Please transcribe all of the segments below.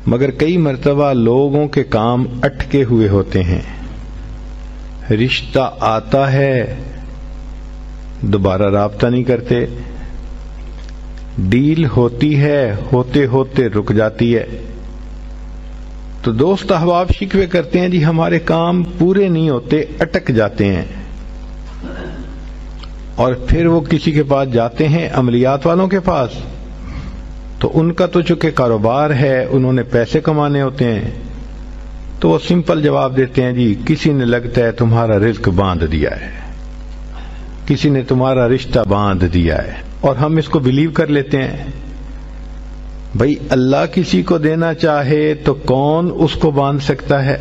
مگر کئی مرتبہ لوگوں کے کام اٹکے ہوئے ہوتے ہیں، رشتہ آتا ہے دوبارہ رابطہ نہیں کرتے، ڈیل ہوتی ہے ہوتے ہوتے رک جاتی ہے، تو دوست احباب شکوے کرتے ہیں جی ہمارے کام پورے نہیں ہوتے، اٹک جاتے ہیں، اور پھر وہ کسی کے پاس جاتے ہیں، عملیات والوں کے پاس، تو ان کا تو چونکہ کاروبار ہے، انہوں نے پیسے کمانے ہوتے ہیں، تو وہ سمپل جواب دیتے ہیں جی کسی نے لگتا ہے تمہارا رزق باندھ دیا ہے، کسی نے تمہارا رشتہ باندھ دیا ہے، اور ہم اس کو بلیو کر لیتے ہیں۔ بھئی اللہ کسی کو دینا چاہے تو کون اس کو باندھ سکتا ہے؟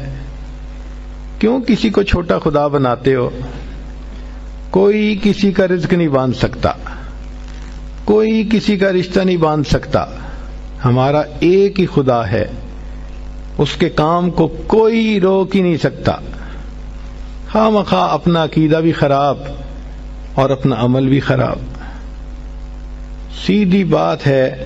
کیوں کسی کو چھوٹا خدا بناتے ہو؟ کوئی کسی کا رزق نہیں باندھ سکتا، کوئی کسی کا رشتہ نہیں باندھ سکتا، ہمارا ایک ہی خدا ہے، اس کے کام کو کوئی روک ہی نہیں سکتا۔ خواہ مخواہ اپنا عقیدہ بھی خراب اور اپنا عمل بھی خراب۔ سیدھی بات ہے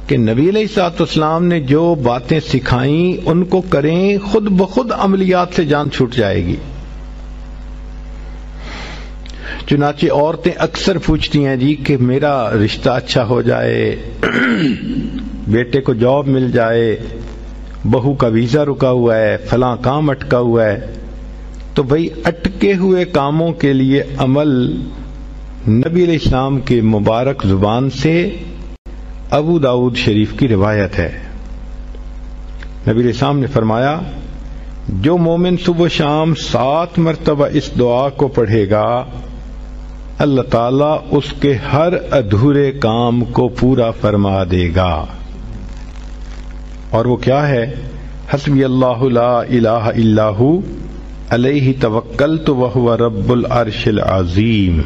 کہ نبی علیہ الصلوۃ والسلام نے جو باتیں سکھائیں ان کو کریں، خود بخود عملیات سے جان چھوٹ جائے گی۔ چنانچہ عورتیں اکثر پوچھتی ہیں جی کہ میرا رشتہ اچھا ہو جائے، بیٹے کو جاب مل جائے، بہو کا ویزا رکا ہوا ہے، فلاں کام اٹکا ہوا ہے، تو بھئی اٹکے ہوئے کاموں کے لیے عمل نبی علیہ السلام کے مبارک زبان سے ابو داؤد شریف کی روایت ہے۔ نبی علیہ السلام نے فرمایا جو مومن صبح و شام 7 مرتبہ اس دعا کو پڑھے گا، اللہ تعالیٰ اس کے ہر ادھورے کام کو پورا فرما دے گا۔ اور وہ کیا ہے؟ حسبی اللہ لا الہ الا ہو علیہ توکلت وہو رب العرش العظیم۔